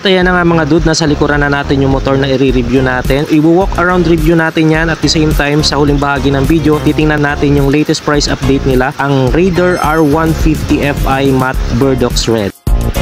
At ayan na nga mga dude, nasa likuran na natin yung motor na i-review natin. I-walk around review natin yan. At the same time, sa huling bahagi ng video, titingnan natin yung latest price update nila, ang Raider R150 Fi Matte Burdox Red.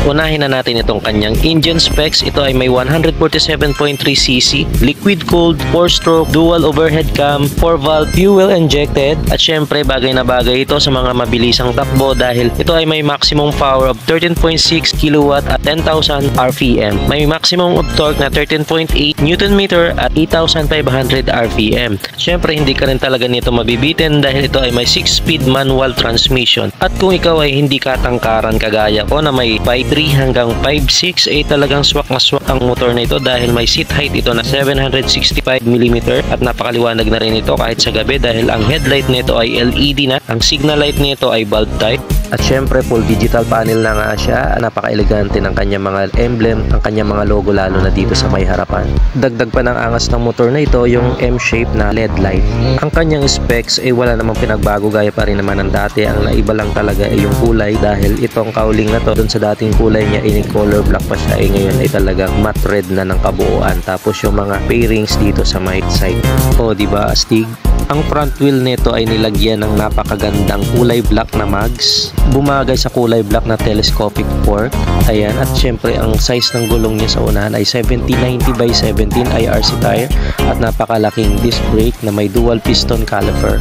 Unahin na natin itong kanyang engine specs. Ito ay may 147.3cc, liquid cooled, 4-stroke, dual overhead cam, 4-valve, fuel injected, at syempre bagay na bagay ito sa mga mabilisang takbo dahil ito ay may maximum power of 13.6 kW at 10,000 RPM. May maximum of torque na 13.8 Nm at 8,500 RPM. Syempre hindi ka rin talaga nito mabibitin dahil ito ay may 6-speed manual transmission. At kung ikaw ay hindi katangkaran kagaya ko na may 5'3 hanggang 5'6", ay talagang swak na swak ang motor na ito dahil may seat height ito na 765mm at napakaliwanag na rin ito kahit sa gabi dahil ang headlight nito ay LED na, ang signal light nito ay bulb type. At syempre full digital panel na nga siya. Napaka-elegante ng kanyang mga emblem, ang kanyang mga logo lalo na dito sa may harapan. Dagdag pa ng angas ng motor na ito yung M-shape na LED light. Ang kanyang specs ay wala namang pinagbago, gaya pa rin naman ng dati. Ang naiba lang talaga ay yung kulay dahil itong cowling na to, dun sa dating kulay niya ay color black pa siya, ay ngayon ay talagang matte red na ng kabuuan. Tapos yung mga fairings dito sa right side. O diba astig? Ang front wheel nito ay nilagyan ng napakagandang kulay black na mags. Bumagay sa kulay black na telescopic fork. Ayan, at syempre ang size ng gulong niya sa unahan ay 70/90/17 IRC tire at napakalaking disc brake na may dual piston caliper.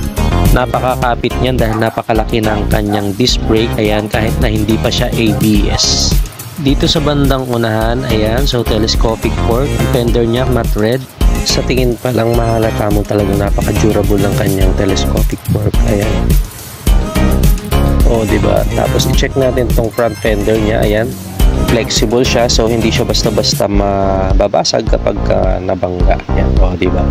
Napakakapit niyan dahil napakalaki ng kanyang disc brake. Ayan, kahit na hindi pa siya ABS. Dito sa bandang unahan, ayan, so telescopic fork. Ang fender niya matte red. Sa tingin pa lang mahalata mo talagang napaka-durable ng kanyang telescopic fork. Ayan. O, diba? Tapos i-check natin itong front fender niya. Ayan. Flexible siya, so hindi siya basta-basta mababasag kapag nabangga. Ayan. O, diba?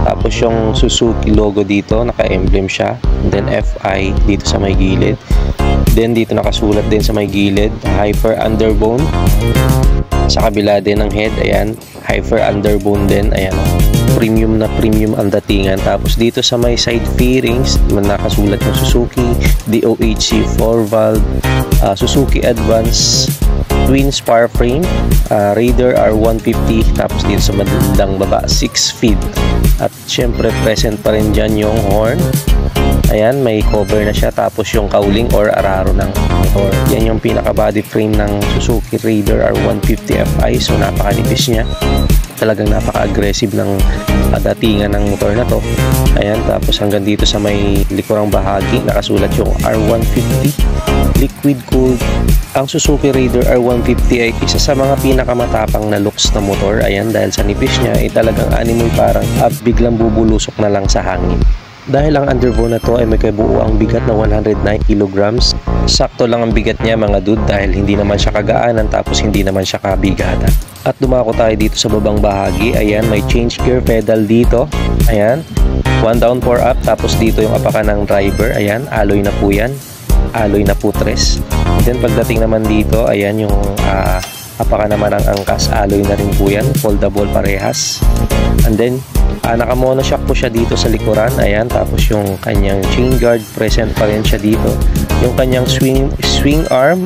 Tapos yung Suzuki logo dito, naka-emblem siya. And then FI dito sa may gilid. Then dito nakasulat din sa may gilid, Hyper Underbone. Sa kabila din ng head, ayan, Hyper Underbone din, ayan, premium na premium ang datingan. Tapos dito sa may side fairings, nakasulat yung Suzuki DOHC 4-valve, Suzuki Advance twin spar frame, Raider R150. Tapos dito sa bandang baba 6-speed. At syempre present pa rin dyan yung horn. Ayan, may cover na siya. Tapos yung cowling or araro ng motor. Yan yung pinaka body frame ng Suzuki Raider R150 Fi. So napakanipis niya. Talagang napaka-aggressive ng datingan ng motor na to. Ayan, tapos hanggang dito sa may likurang bahagi, nakasulat yung R150 liquid cooled. Ang Suzuki Raider R150 ay isa sa mga pinakamatapang na looks na motor. Ayan, dahil sa nipis niya ay talagang animoy parang biglang bubulusok na lang sa hangin. Dahil ang underbone na to ay may kabuuang bigat na 109 kilograms. Sakto lang ang bigat niya mga dude dahil hindi naman siya kagaanan tapos hindi naman siya kabigatan. At dumako tayo dito sa babang bahagi. Ayan, may change gear pedal dito. Ayan, 1 down 4 up. Tapos dito yung apakan ng driver. Ayan, alloy na po yan. Alloy na po tres. Then pagdating naman dito, ayan yung apakan naman ng angkas. Alloy na rin po yan. Foldable parehas. And then naka-monoshock po siya dito sa likuran. Ayan, tapos yung kanyang chain guard present pa rin siya dito. Yung kanyang swing arm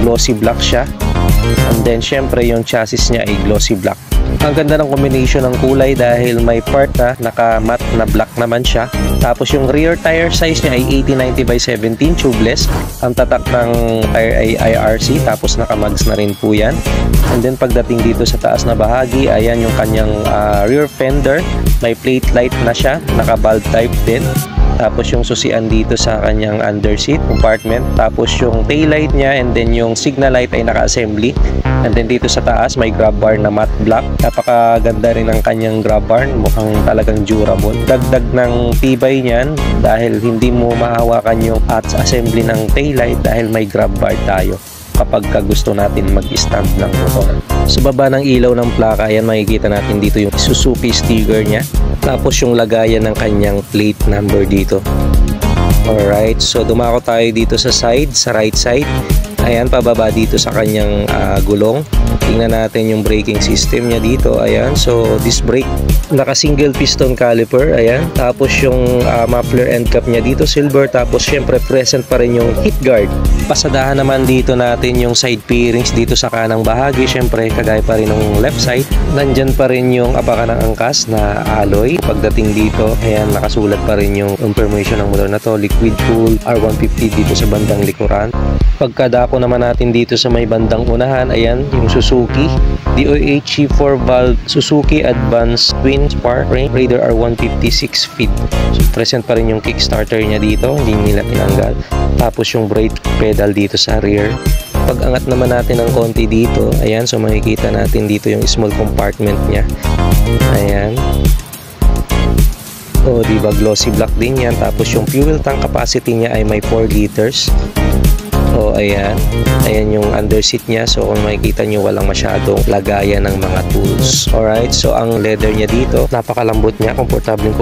glossy black siya. And then syempre yung chassis niya ay glossy black. Ang ganda ng combination ng kulay dahil may part na naka-matte na black naman siya. Tapos yung rear tire size niya ay 80/90/17 tubeless. Ang tatak ng tire ay IRC, tapos naka-mags na rin po yan. And then pagdating dito sa taas na bahagi, ayan yung kanyang rear fender. May plate light na siya, naka-valve type din. Tapos yung susian dito sa kanyang underseat compartment. Tapos yung taillight niya and then yung signal light ay naka-assembly. And then dito sa taas may grab bar na matte black. Napakaganda rin ang kanyang grab bar. Mukhang talagang durable. Dagdag ng tibay niyan dahil hindi mo mahawakan yung assembly ng taillight dahil may grab bar tayo kapag gusto natin mag-stand ng motor. Sa baba ng ilaw ng plaka, ayan, makikita natin dito yung Suzuki sticker niya. Tapos yung lagayan ng kanyang plate number dito. Alright, so dumako tayo dito sa side, sa right side. Ayan, pababa dito sa kanyang gulong. Tingnan natin yung braking system niya dito. Ayan, so disc brake. Naka single piston caliper, ayan. Tapos yung muffler end cap niya dito silver, tapos syempre present pa rin yung heat guard. Pasadahan naman dito natin yung side fairings dito sa kanang bahagi, syempre kagaya pa rin ng left side. Nandyan pa rin yung apakan ng angkas na alloy. Pagdating dito, ayan, nakasulat pa rin yung information ng motor na to, liquid cool R150 dito sa bandang likuran. Pagkadako naman natin dito sa may bandang unahan, ayan, yung Suzuki DOHC 4-valve Suzuki Advanced Twin Spark Raider R150 6-speed. So, present pa rin yung kickstarter niya dito, hindi nila tinanggal. Tapos yung brake pedal dito sa rear. Pag angat naman natin ng konti dito, ayan, so makikita natin dito yung small compartment niya. Ayan. O, diba, glossy black din yan. Tapos yung fuel tank capacity niya ay may 4 liters. O, ayan. Ayan yung underseat niya. So, kung makikita nyo, walang masyadong lagayan ng mga tools. Alright, so ang leather niya dito, napakalambot niya. Komportable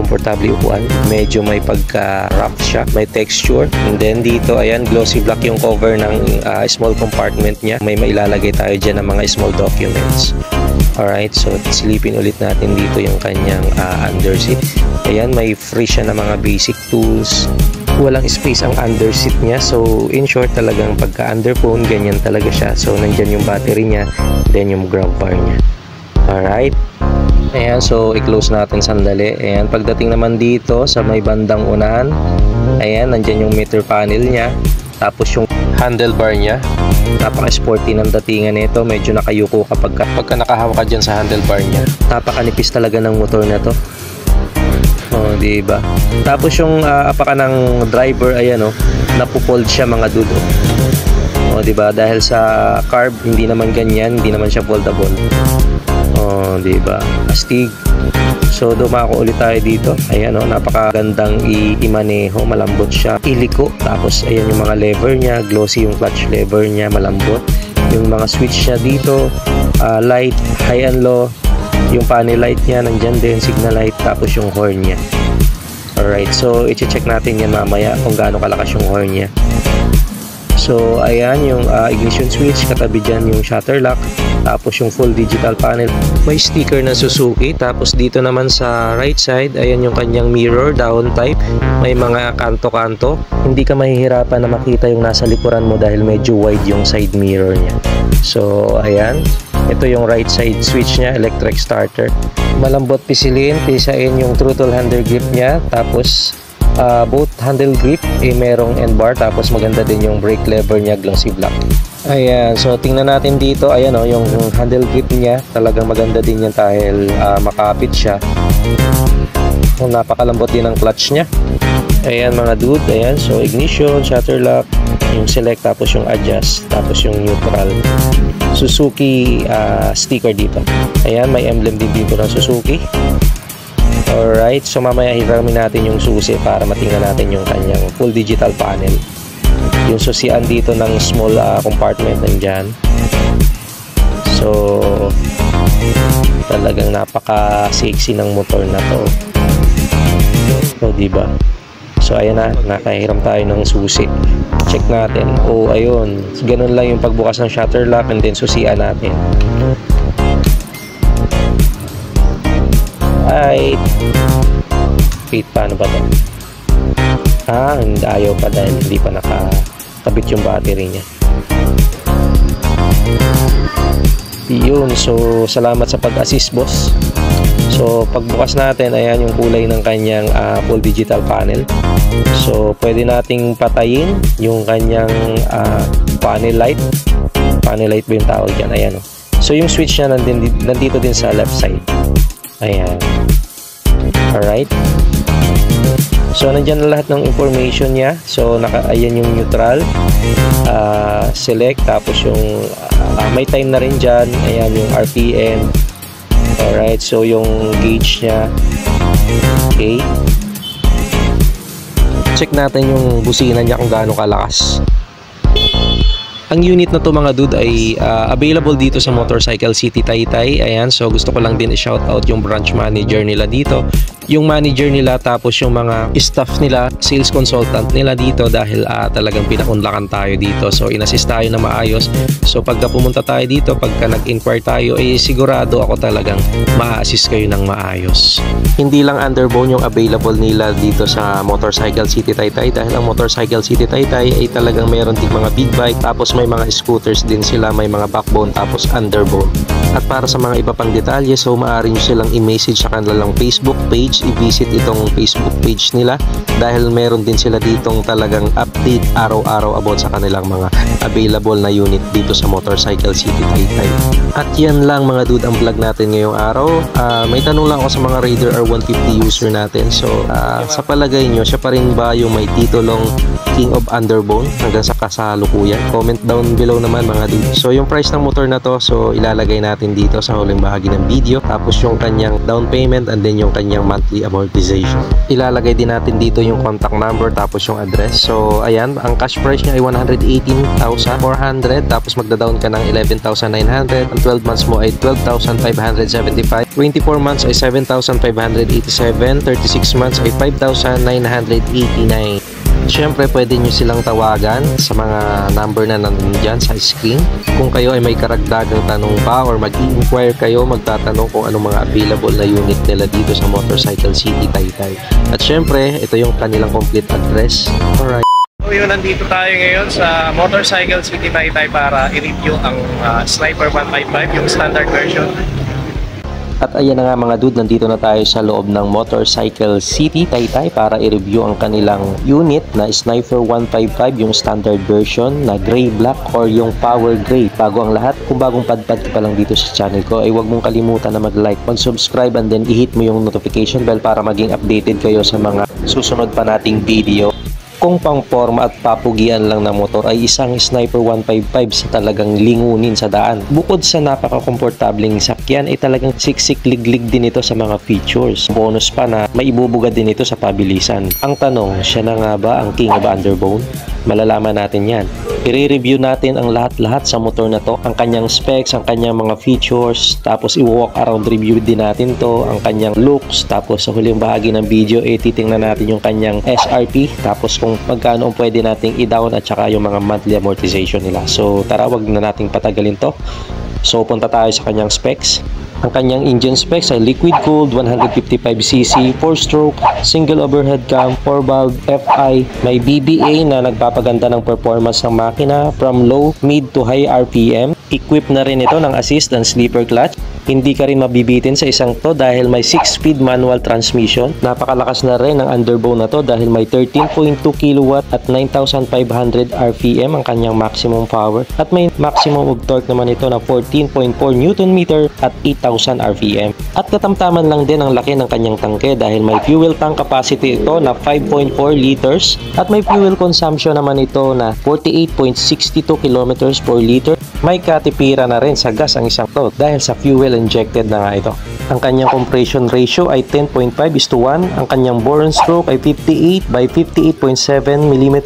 upuan. Medyo may pagka-rough siya. May texture. And then dito, ayan, glossy black yung cover ng small compartment niya. May mailalagay tayo dyan ng mga small documents. Alright, so silipin ulit natin dito yung kanyang underseat. Ayan, may free siya na mga basic tools. Walang space ang underseat niya. So, in short, talagang pagka-underphone, ganyan talaga siya. So, nandyan yung battery niya, then yung grab bar niya. Alright. Ayan, so i-close natin sandali. Ayan, pagdating naman dito sa may bandang unahan, ayan, nandyan yung meter panel niya. Tapos yung handlebar niya, napaka-sporty ng datingan nito. Medyo nakayuko kapag nakahawak ka dyan sa handlebar niya. Napakanipis talaga ng motor na to. Oh, diba? Tapos yung apaka ng driver, ayan, oh, napupold siya mga dudo. Oh, diba? Dahil sa carb, hindi naman ganyan, hindi naman siya foldable. Oh, diba? Astig. So, dumako ulit tayo dito. Ayan, oh, napakagandang i-maneho, malambot siya. Iliko. Tapos, ayan yung mga lever niya, glossy yung clutch lever niya, malambot. Yung mga switch niya dito, light, high and low. Yung panel light niya, nandyan din, signal light, tapos yung horn niya. Alright, so i-check natin yan mamaya kung gaano kalakas yung horn niya. So, ayan yung ignition switch, katabi dyan yung shutter lock, tapos yung full digital panel. May sticker na Suzuki, tapos dito naman sa right side, ayan yung kanyang mirror, down type. May mga kanto-kanto. Hindi ka mahihirapan na makita yung nasa likuran mo dahil medyo wide yung side mirror niya. So, ayan. Ito yung right side switch niya, electric starter. Malambot pisilin, pisain yung throttle handle grip niya. Tapos, both handle grip, merong end bar. Tapos, maganda din yung brake lever niya, glossy black. Ayan, so tingnan natin dito. Ayan, oh, yung handle grip niya. Talagang maganda din yan dahil makapit siya. Napakalambot din ang clutch niya. Ayan mga dude, ayan. So, ignition, shutter lock, yung select, tapos yung adjust, tapos yung neutral. Suzuki sticker dito. Ayan, may emblem din dito ng Suzuki. Alright, so mamaya hiramin natin yung susi para matingnan natin yung kanyang full digital panel. Yung susian dito ng small compartment nandyan. So, talagang napaka-sexy ng motor na to. So, diba? So, ayan na, nakahiram tayo ng susi. Check natin. Oh, ayun. Ganun lang yung pagbukas ng shutter lock and then susian natin. Right. Wait, paano ba ito? Ayaw pa dahil hindi pa nakakabit yung battery niya. Yun. So, salamat sa pag-assist, boss. So, pagbukas natin, ayan yung kulay ng kanyang full digital panel. So, pwede nating patayin yung kanyang panel light. Panel light ba yung tawag dyan? Ayan, oh. So, yung switch niya nandito din sa left side. Ayan. Alright. So, nandyan na lahat ng information niya. So, ayan yung neutral. Select. Tapos yung may time na rin dyan. Ayan yung RPM. Alright, so yung gauge niya. Okay. Check natin yung busina niya kung gaano kalakas. Ang unit na to mga dude ay available dito sa Motorcycle City Taytay. Ayan, so gusto ko lang din i-shout out yung branch manager nila dito. yung manager nila tapos yung mga staff nila, sales consultant nila dito dahil talagang pinaunlakan tayo dito. So inassist tayo na maayos. So pagka pumunta tayo dito, pagka nag-inquire tayo, sigurado ako talagang ma-assist kayo ng maayos. Hindi lang underbone yung available nila dito sa Motorcycle City Taytay dahil ang Motorcycle City Taytay ay talagang meron ding mga big bike, tapos may mga scooters din sila, may mga backbone tapos underbone. At para sa mga iba pang detalye, so maaari nyo silang i-message sa kanilang Facebook page, i-visit itong Facebook page nila dahil meron din sila ditong talagang update araw-araw about sa kanilang mga available na unit dito sa Motorcycle City Taytay. At yan lang mga dude ang vlog natin ngayong araw. May tanong lang ako sa mga Raider R150 user natin. So sa palagay nyo, siya pa rin ba yung may titulong King of Underbone hanggang sa kasalukuyan? Comment down below naman mga dude. So yung price ng motor na to, so ilalagay natin dito sa huling bahagi ng video, tapos yung kanyang down payment and then yung kanyang monthly amortization. Ilalagay din natin dito yung contact number tapos yung address. So ayan, ang cash price niya ay 118,400, tapos magda-down ka ng 11,900. Ang 12 months mo ay 12,575, 24 months ay 7,587, 36 months ay 5,989. Siyempre, pwede nyo silang tawagan sa mga number na nandun dyan sa screen. Kung kayo ay may karagdagang tanong pa or mag-inquire kayo, magtatanong kung anong mga available na unit nila dito sa Motorcycle City Taytay. At siyempre, ito yung kanilang complete address. Alright. So yun, nandito tayo ngayon sa Motorcycle City Taytay para i-review ang Sniper 155, yung standard version. At ayan na nga mga dude, nandito na tayo sa loob ng Motorcycle City Taytay para i-review ang kanilang unit na Sniper 155, yung standard version na gray black or yung power gray. Bago ang lahat, kung bagong padpad ka pa lang dito sa channel ko, ay huwag mong kalimutan na mag-like, mag-subscribe and then i-hit mo yung notification bell para maging updated kayo sa mga susunod pa nating video. Kung pang-forma at papugian lang ng motor ay isang Sniper 155 sa talagang lingunin sa daan. Bukod sa napaka-komportabling sakyan ay talagang siksik-liglig din ito sa mga features. Bonus pa na maibubuga din ito sa pabilisan. Ang tanong, siya na nga ba ang King of Underbone? Malalaman natin yan. I-review natin ang lahat-lahat sa motor na to, ang kanyang specs, ang kanyang mga features, tapos i-walk around review din natin to, ang kanyang looks, tapos sa huling bahagi ng video titingnan natin yung kanyang SRP, tapos kung magkano ang pwede nating i-down at saka yung mga monthly amortization nila. So tara, wag na nating patagalin to. So punta tayo sa kanyang specs. Ang kanyang engine specs ay liquid cooled 155cc, 4-stroke, single overhead cam, 4-valve FI, may BBA na nagpapaganda ng performance ng makina from low, mid to high RPM. Equipped na rin ito ng assist and sleeper clutch. Hindi ka rin mabibitin sa isang to dahil may 6-speed manual transmission. Napakalakas na rin ang underbone na to dahil may 13.2 kW at 9,500 RPM ang kanyang maximum power. At may maximum of torque naman ito na 14.4 Nm at 8,000 RPM. At katamtaman lang din ang laki ng kanyang tangke dahil may fuel tank capacity ito na 5.4 liters at may fuel consumption naman ito na 48.62 km per liter. May katipira na rin sa gas ang isang to dahil sa fuel injected na nga ito. Ang kanyang compression ratio ay 10.5:1. Ang kanyang bore and stroke ay 58 by 58.7 mm.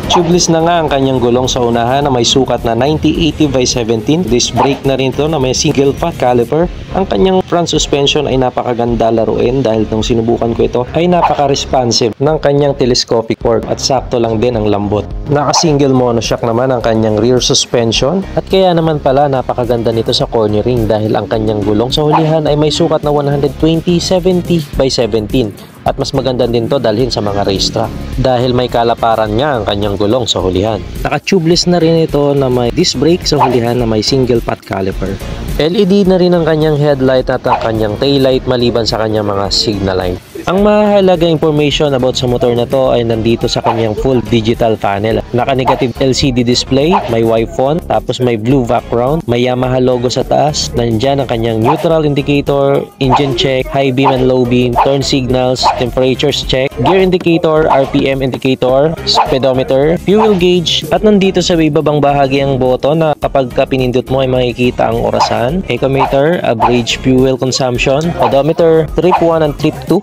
Tubeless na nga ang kanyang gulong sa unahan na may sukat na 90/80 by 17. Disc brake na rin ito na may single fat caliper. Ang kanyang front suspension ay napakaganda laruin dahil nung sinubukan ko ito ay napaka-responsive ng kanyang telescopic fork at sakto lang din ang lambot. Naka-single monoshock naman ang kanyang rear suspension at kaya naman pala napakaganda nito sa cornering dahil ang kanyang gulong sa hulihan ay may sukat na 120/70 by 17. At mas maganda din to dalhin sa mga racetrack dahil may kalaparan nga ang kanyang gulong sa hulihan. Naka-tubeless na rin ito na may disc brake sa hulihan na may single fat caliper. LED na rin ang kanyang headlight at ang kanyang taillight maliban sa kanyang mga signal light. Ang mahalaga information about sa motor na to ay nandito sa kanyang full digital panel. Naka-negative LCD display, may white font, tapos may blue background, may Yamaha logo sa taas, nandyan ang kanyang neutral indicator, engine check, high beam and low beam, turn signals, temperatures check, gear indicator, RPM indicator, speedometer, fuel gauge, at nandito sa ibabang bahagi ang boto na kapag pinindot mo ay makikita ang orasan, tachometer, average fuel consumption, odometer, trip 1 and trip 2,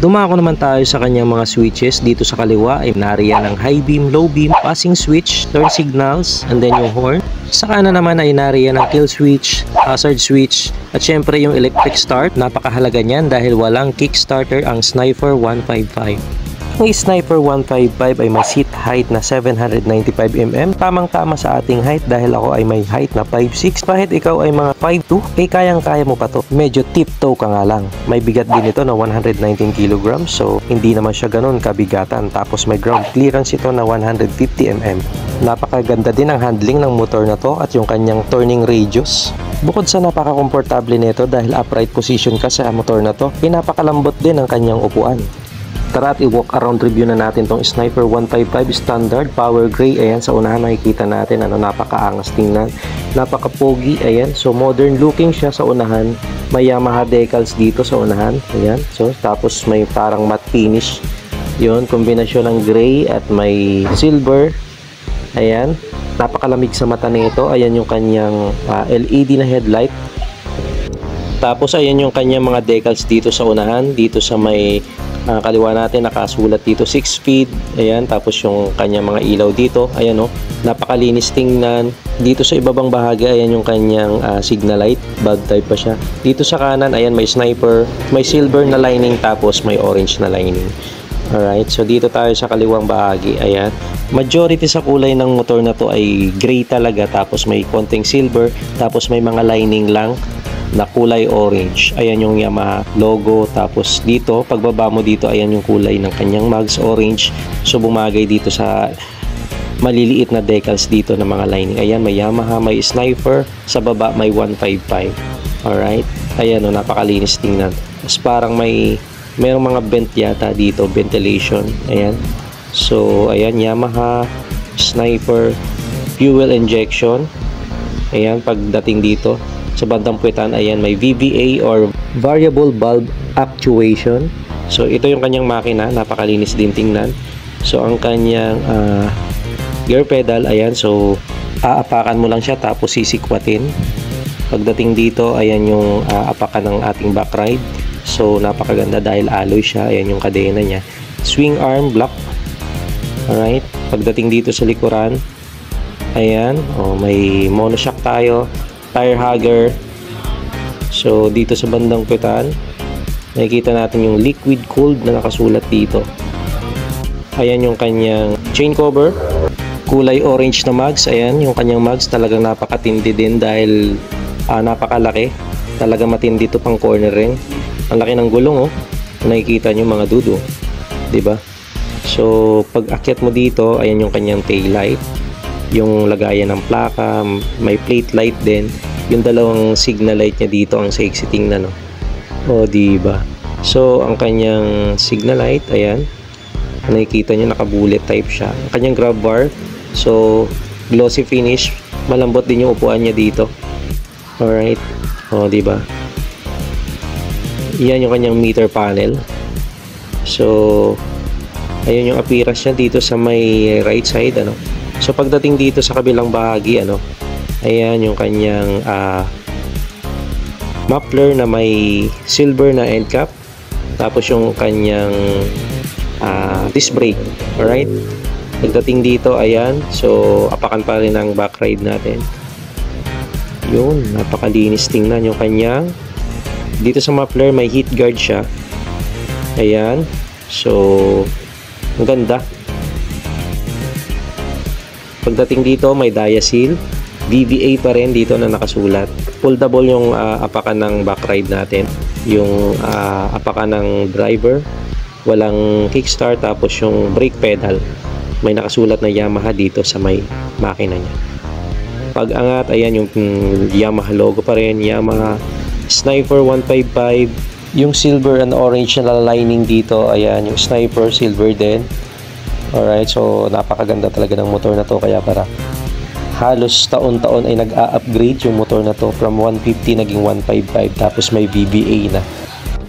Dumako naman tayo sa kanyang mga switches. Dito sa kaliwa ay nariyan ng high beam, low beam, passing switch, turn signals, and then yung horn. Sa kanan naman ay nariyan ng kill switch, hazard switch, at syempre yung electric start. Napakahalaga niyan dahil walang kickstarter ang Sniper 155. Ang Sniper 155 ay may seat height na 795mm. Tamang-tama sa ating height dahil ako ay may height na 5'6". Kahit ikaw ay mga 5'2", eh kayang-kaya mo pa to. Medyo tiptoe ka nga lang. May bigat din ito na 119 kg, so hindi naman siya ganun kabigatan. Tapos may ground clearance ito na 150mm. Napakaganda din ang handling ng motor na to at yung kanyang turning radius. Bukod sa napaka-komportable nito dahil upright position ka sa motor na to, pinapakalambot din ang kanyang upuan. Tara at i-walk around review na natin tong Sniper 155 Standard Power Gray. Ayan, sa unahan nakikita natin napakaangas tingnan, napaka-pogi. Ayan, so modern looking siya sa unahan. May Yamaha decals dito sa unahan. Ayan, so tapos may parang matte finish. Yun, kombinasyon ng gray at may silver. Ayan, napakalamig sa mata nito. Ayan yung kanyang LED na headlight. Tapos ayan yung kanyang mga decals dito sa unahan, dito sa may kaliwa natin nakasulat dito 6 speed. Ayan, tapos yung kanyang mga ilaw dito, ayan napakalinis tingnan. Dito sa ibabang bahagi, ayan yung kanyang signal light, bulb type pa siya. Dito sa kanan, ayan may sniper, may silver na lining tapos may orange na lining. Alright, so dito tayo sa kaliwang bahagi. Ayan, majority sa kulay ng motor na to ay gray talaga, tapos may konting silver, tapos may mga lining lang na kulay orange. Ayan yung Yamaha logo. Tapos dito, pagbaba mo dito, ayan yung kulay ng kanyang mags, orange. So bumagay dito sa maliliit na decals dito ng mga lining. Ayan, may Yamaha, may Sniper. Sa baba, may 155. Alright. Ayan napakalinis tingnan. Tapos parang merong mga vent yata dito, ventilation. Ayan. So, ayan, Yamaha, Sniper, fuel injection. Ayan, pagdating dito sa bandang puwetan, ayan, may VVA or variable valve actuation. So ito yung kanyang makina, napakalinis din tingnan. So ang kanyang gear pedal, ayan, so aapakan mo lang siya tapos sisikwatin. Pagdating dito, ayan yung apakan ng ating back ride. So napakaganda dahil alloy siya. Ayan yung kadena niya, swing arm block. Alright, pagdating dito sa likuran, ayan, may monoshock tayo, tire hugger. So dito sa bandang puwetan, nakikita natin yung liquid cooled na nakasulat dito. Ayan yung kanyang chain cover, kulay orange na mags. Ayan yung kanyang mags, talagang napakatindi din dahil napakalaki. Talaga matindi to pang corner ring. Ang laki ng gulong nakikita nyo mga dudo, diba? So pag akyat mo dito, ayan yung kanyang tail light, yung lagayan ng plaka, may plate light din. Yung dalawang signal light niya dito ang sexy tingnan, diba? So ang kanyang signal light, ayan, nakikita niyo naka-bullet type siya. Ang kanyang grab bar, so glossy finish, malambot din yung upuan niya dito. Alright, diba? Yan yung kanyang meter panel. So ayun yung appearance niya dito sa may right side, So pagdating dito sa kabilang bahagi, ayan yung kanyang muffler na may silver na end cap. Tapos yung kanyang disc brake. Alright, pagdating dito, ayan, so apakan pa rin ang back ride natin. Yun, napakalinis tingnan yung kanyang. Dito sa muffler may heat guard siya. Ayan, so ang ganda. Pagdating dito, may diasil, VVA pa rin dito na nakasulat. Foldable yung apakan ng back ride natin. Yung apakan ng driver, walang kickstart. Tapos yung brake pedal, may nakasulat na Yamaha dito sa may makina niya. Pag angat, ayan yung Yamaha logo pa rin, Yamaha Sniper 155. Yung silver and orange na lining dito, ayan, yung Sniper silver din. Alright, so napakaganda talaga ng motor na to, kaya para halos taon-taon ay nag-a-upgrade yung motor na to from 150 naging 155, tapos may VVA na.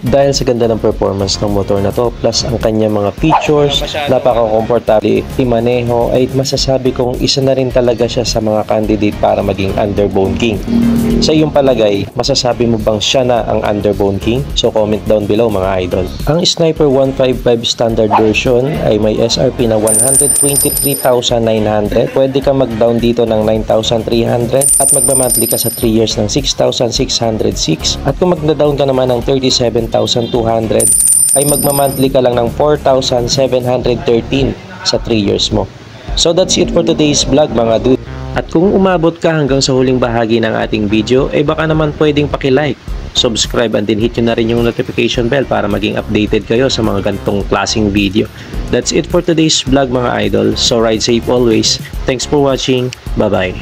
Dahil sa ganda ng performance ng motor na to, plus ang kanyang mga features, napaka-komportable imaneho, ay masasabi kong isa na rin talaga siya sa mga candidate para maging Underbone King. Sa iyong palagay, masasabi mo bang siya na ang Underbone King? So comment down below mga idol. Ang Sniper 155 standard version ay may SRP na 123,900. Pwede ka mag-down dito ng 9,300 at magmamonthly ka sa 3 years ng 6,606. At kung magda-down ka naman ng 37,200 ay magmamonthly ka lang ng 4,713 sa 3 years mo. So that's it for today's vlog mga dude. At kung umabot ka hanggang sa huling bahagi ng ating video, ay baka naman pwedeng paki-like, subscribe, and then hit nyo na rin yung notification bell para maging updated kayo sa mga ganitong klaseng video. That's it for today's vlog mga idol. So ride safe always. Thanks for watching. Bye-bye.